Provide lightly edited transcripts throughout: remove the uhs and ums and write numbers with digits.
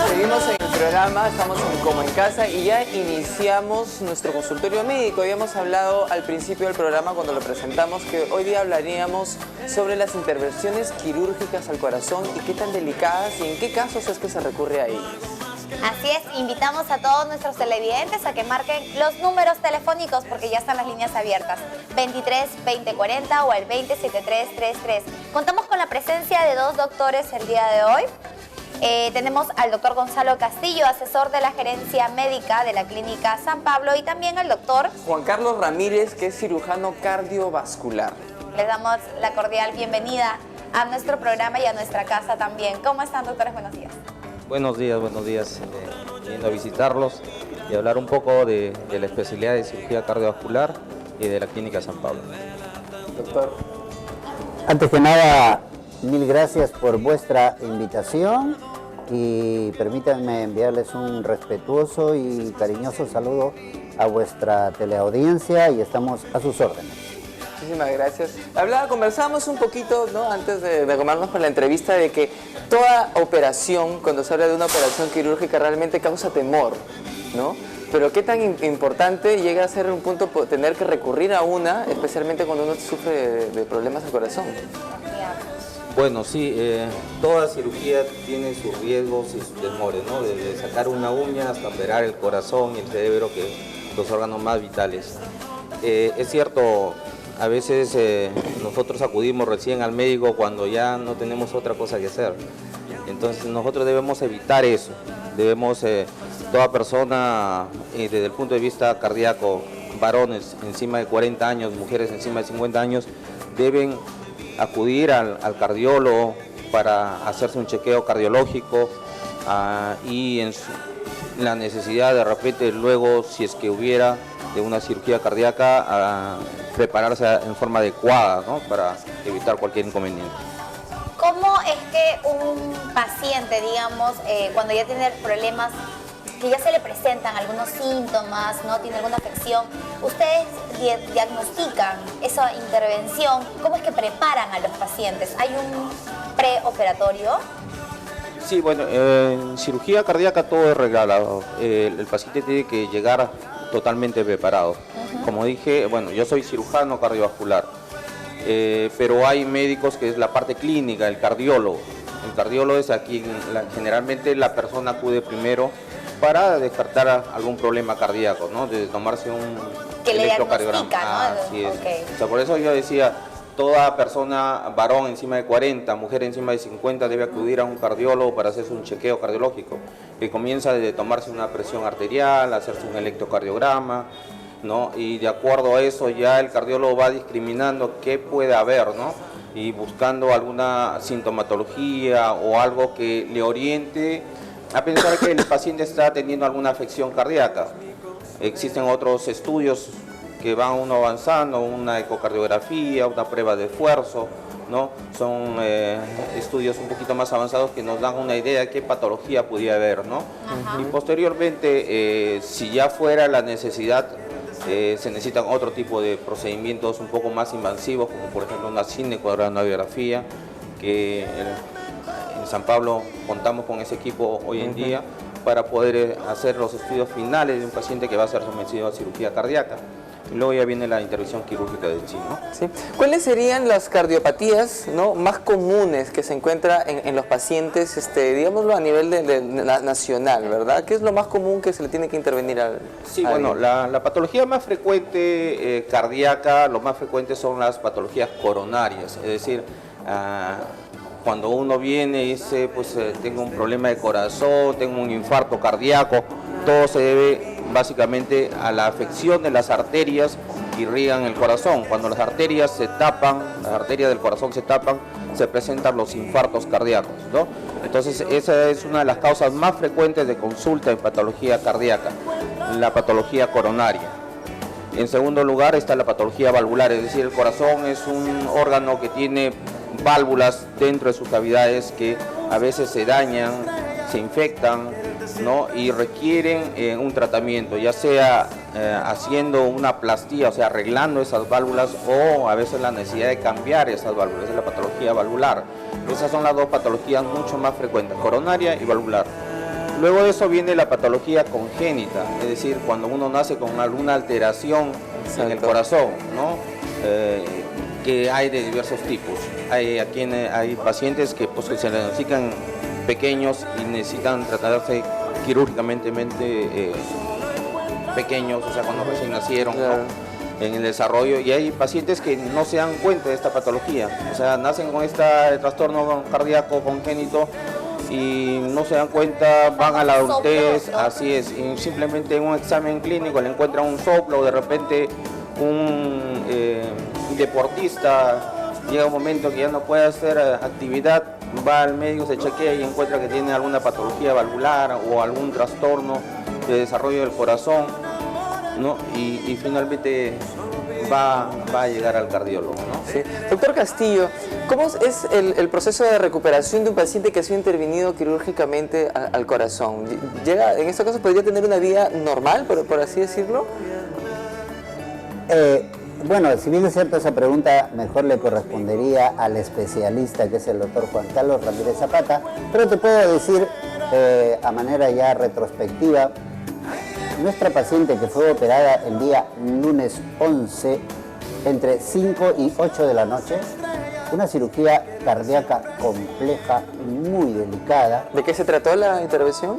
Seguimos en el programa, estamos en Como en Casa y ya iniciamos nuestro consultorio médico. Habíamos hablado al principio del programa cuando lo presentamos que hoy día hablaríamos sobre las intervenciones quirúrgicas al corazón y qué tan delicadas y en qué casos es que se recurre a ellas. Así es, invitamos a todos nuestros televidentes a que marquen los números telefónicos porque ya están las líneas abiertas, 23 20 40 o el 20 73 33. Contamos con la presencia de dos doctores el día de hoy. Tenemos al doctor Gonzalo Castillo, asesor de la gerencia médica de la Clínica San Pablo, y también al doctor Juan Carlos Ramírez, que es cirujano cardiovascular. Les damos la cordial bienvenida a nuestro programa y a nuestra casa también. ¿Cómo están, doctores? Buenos días. Buenos días. Viniendo a visitarlos y hablar un poco de la especialidad de cirugía cardiovascular y de la Clínica San Pablo. Doctor. Antes que nada, mil gracias por vuestra invitación y permítanme enviarles un respetuoso y cariñoso saludo a vuestra teleaudiencia y estamos a sus órdenes. Muchísimas gracias. Conversábamos un poquito, ¿no?, antes de comernos con la entrevista, de que toda operación, cuando se habla de una operación quirúrgica, realmente causa temor, ¿no? Pero qué tan importante llega a ser un punto tener que recurrir a una, especialmente cuando uno sufre de problemas al corazón. Bueno, sí, toda cirugía tiene sus riesgos y sus temores, ¿no? Desde sacar una uña hasta operar el corazón y el cerebro, que los órganos más vitales. Es cierto, a veces nosotros acudimos recién al médico cuando ya no tenemos otra cosa que hacer. Entonces nosotros debemos evitar eso. Toda persona, desde el punto de vista cardíaco, varones encima de 40 años, mujeres encima de 50 años, deben acudir al cardiólogo para hacerse un chequeo cardiológico y en la necesidad de repente luego, si es que hubiera de una cirugía cardíaca, prepararse en forma adecuada, ¿no?, para evitar cualquier inconveniente. ¿Cómo es que un paciente, digamos, cuando ya tiene problemas, que ya se le presentan algunos síntomas, ¿no?, tiene alguna afección, ustedes diagnostican esa intervención? ¿Cómo es que preparan a los pacientes? ¿Hay un preoperatorio? Sí, bueno, en cirugía cardíaca todo es regalado. El paciente tiene que llegar totalmente preparado. Como dije, bueno, yo soy cirujano cardiovascular, pero hay médicos que es la parte clínica, el cardiólogo. El cardiólogo es a quien generalmente la persona acude primero para descartar algún problema cardíaco, ¿no?, de tomarse un electrocardiograma. ¿No? Así es. Okay. O sea, por eso yo decía, toda persona, varón encima de 40, mujer encima de 50, debe acudir a un cardiólogo para hacerse un chequeo cardiológico, que comienza desde tomarse una presión arterial, hacerse un electrocardiograma, ¿no?, y de acuerdo a eso ya el cardiólogo va discriminando qué puede haber, ¿no?, y buscando alguna sintomatología o algo que le oriente a pensar que el paciente está teniendo alguna afección cardíaca. Existen otros estudios que van uno avanzando, una ecocardiografía, una prueba de esfuerzo, ¿no? Son estudios un poquito más avanzados que nos dan una idea de qué patología pudiera haber, ¿no? Y posteriormente, si ya fuera la necesidad, se necesitan otro tipo de procedimientos un poco más invasivos, como por ejemplo una cinecoronariografía, que en San Pablo contamos con ese equipo hoy en día para poder hacer los estudios finales de un paciente que va a ser sometido a cirugía cardíaca. Y luego ya viene la intervención quirúrgica de sí, ¿no? ¿Sí? ¿Cuáles serían las cardiopatías, ¿no?, más comunes que se encuentra en los pacientes, digámoslo a nivel nacional, ¿verdad? ¿Qué es lo más común que se le tiene que intervenir a bueno, la patología más frecuente cardíaca, lo más frecuente son las patologías coronarias, es decir, cuando uno viene y dice, pues tengo un problema de corazón, tengo un infarto cardíaco, todo se debe básicamente a la afección de las arterias que irrigan el corazón. Cuando las arterias se tapan, las arterias del corazón se tapan, se presentan los infartos cardíacos, ¿no? Entonces esa es una de las causas más frecuentes de consulta en patología cardíaca, la patología coronaria. En segundo lugar está la patología valvular, es decir, el corazón es un órgano que tiene válvulas dentro de sus cavidades que a veces se dañan, se infectan, ¿no?, y requieren un tratamiento, ya sea haciendo una plastía, o sea, arreglando esas válvulas, o a veces la necesidad de cambiar esas válvulas. Es la patología patología valvular. Esas son las dos patologías mucho más frecuentes, coronaria y valvular. Luego de eso viene la patología congénita, es decir, cuando uno nace con alguna alteración en el corazón, ¿no? Que hay de diversos tipos. Hay pacientes que, pues, que se diagnostican pequeños y necesitan tratarse quirúrgicamente pequeños, o sea, cuando recién nacieron, claro, ¿no? En el desarrollo, y hay pacientes que no se dan cuenta de esta patología, o sea, nacen con este trastorno cardíaco congénito y no se dan cuenta, van a la adultez, así es, y simplemente en un examen clínico le encuentran un soplo, o de repente un deportista llega un momento que ya no puede hacer actividad, va al médico, se chequea y encuentra que tiene alguna patología valvular o algún trastorno de desarrollo del corazón, ¿no? Y finalmente va a llegar al cardiólogo, ¿no? Sí. Doctor Castillo, ¿cómo es el proceso de recuperación de un paciente que ha sido intervenido quirúrgicamente al corazón? ¿Llega, en este caso, podría tener una vida normal, por así decirlo? Bueno, si bien es cierto esa pregunta, mejor le correspondería al especialista, que es el doctor Juan Carlos Ramírez Zapata, pero te puedo decir a manera ya retrospectiva, nuestra paciente que fue operada el día lunes 11, entre 5 y 8 de la noche, una cirugía cardíaca compleja, muy delicada. ¿De qué se trató la intervención?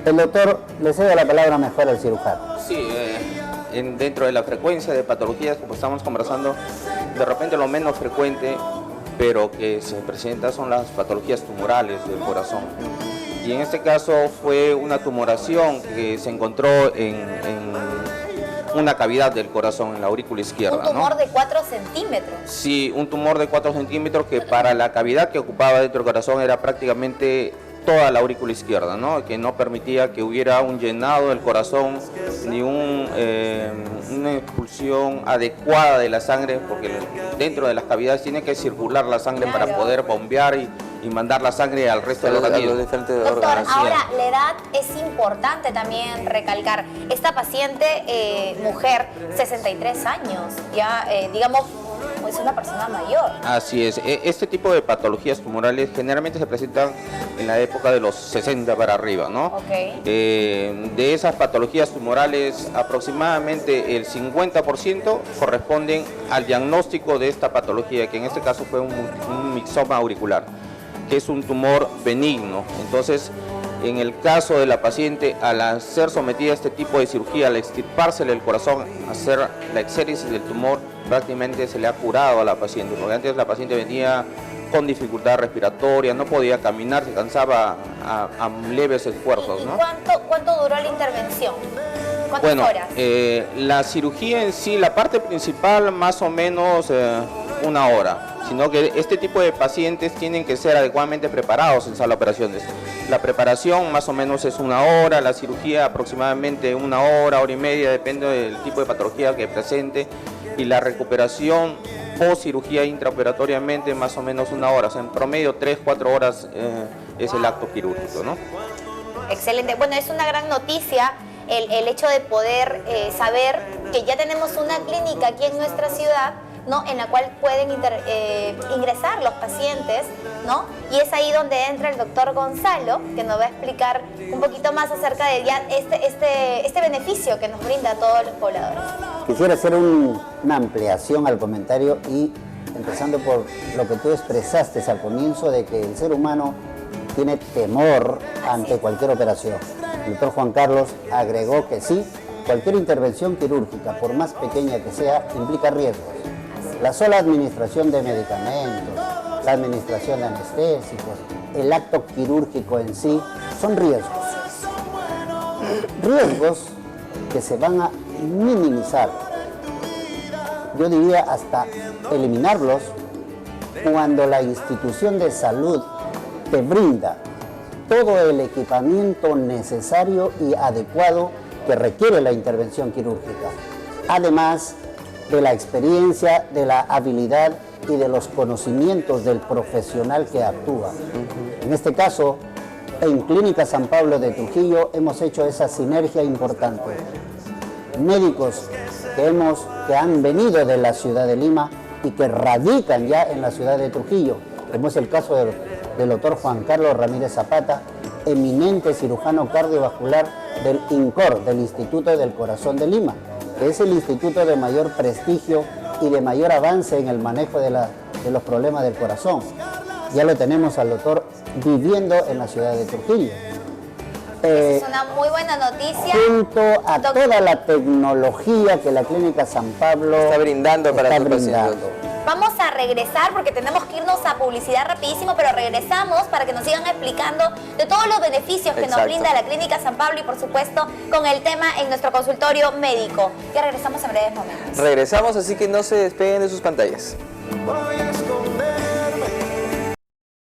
El doctor, le cedo la palabra mejor al cirujano. Sí, dentro de la frecuencia de patologías, como estamos conversando, de repente lo menos frecuente, pero que se presenta son las patologías tumorales del corazón. Y en este caso fue una tumoración que se encontró en una cavidad del corazón, en la aurícula izquierda. Un tumor, ¿no? de 4 centímetros. Sí, un tumor de 4 centímetros que para la cavidad que ocupaba dentro del corazón era prácticamente toda la aurícula izquierda, ¿no? Que no permitía que hubiera un llenado del corazón ni una expulsión adecuada de la sangre, porque dentro de las cavidades tiene que circular la sangre, claro, para poder bombear y mandar la sangre al resto de los organismos. Doctor, ahora la edad es importante también recalcar. Esta paciente, mujer, 63 años, ya digamos, es una persona mayor. Así es. Este tipo de patologías tumorales generalmente se presentan en la época de los 60 para arriba, ¿no? Okay. De esas patologías tumorales, aproximadamente el 50% corresponden al diagnóstico de esta patología, que en este caso fue un mixoma auricular, que es un tumor benigno. Entonces, en el caso de la paciente, al ser sometida a este tipo de cirugía, al extirpársele el corazón, hacer la exéresis del tumor, prácticamente se le ha curado a la paciente, porque antes la paciente venía con dificultad respiratoria, no podía caminar, se cansaba a leves esfuerzos, ¿no? ¿Cuánto duró la intervención? ¿Cuántas Bueno, horas? la cirugía en sí, la parte principal, más o menos 1 hora, sino que este tipo de pacientes tienen que ser adecuadamente preparados en sala de operaciones. La preparación más o menos es 1 hora, la cirugía aproximadamente 1 hora, hora y media, depende del tipo de patología que presente, y la recuperación post cirugía intraoperatoriamente más o menos 1 hora, o sea, en promedio 3-4 horas es el acto quirúrgico, ¿no? Excelente. Bueno, es una gran noticia el hecho de poder saber que ya tenemos una clínica aquí en nuestra ciudad, ¿no? En la cual pueden ingresar los pacientes, ¿no? Y es ahí donde entra el doctor Gonzalo, que nos va a explicar un poquito más acerca de ya este beneficio que nos brinda a todos los pobladores. Quisiera hacer una ampliación al comentario y empezando por lo que tú expresaste al comienzo de que el ser humano tiene temor ante cualquier operación. El doctor Juan Carlos agregó que sí, cualquier intervención quirúrgica, por más pequeña que sea, implica riesgos. La sola administración de medicamentos, la administración de anestésicos, el acto quirúrgico en sí, son riesgos. Riesgos que se van a minimizar, yo diría hasta eliminarlos, cuando la institución de salud te brinda todo el equipamiento necesario y adecuado que requiere la intervención quirúrgica. Además de la experiencia, de la habilidad y de los conocimientos del profesional que actúa. En este caso, en Clínica San Pablo de Trujillo hemos hecho esa sinergia importante. Médicos que han venido de la ciudad de Lima y que radican ya en la ciudad de Trujillo, como es el caso del doctor Juan Carlos Ramírez Zapata, eminente cirujano cardiovascular del INCOR, del Instituto del Corazón de Lima, que es el instituto de mayor prestigio y de mayor avance en el manejo de los problemas del corazón. Ya lo tenemos al doctor viviendo en la ciudad de Trujillo. Es una muy buena noticia. Junto a toda la tecnología que la Clínica San Pablo está brindando para sus pacientes. Vamos a regresar porque tenemos que irnos a publicidad rapidísimo, pero regresamos para que nos sigan explicando de todos los beneficios que nos brinda la Clínica San Pablo y por supuesto con el tema en nuestro consultorio médico. Ya regresamos en breves momentos. Regresamos, así que no se despeguen de sus pantallas. Voy a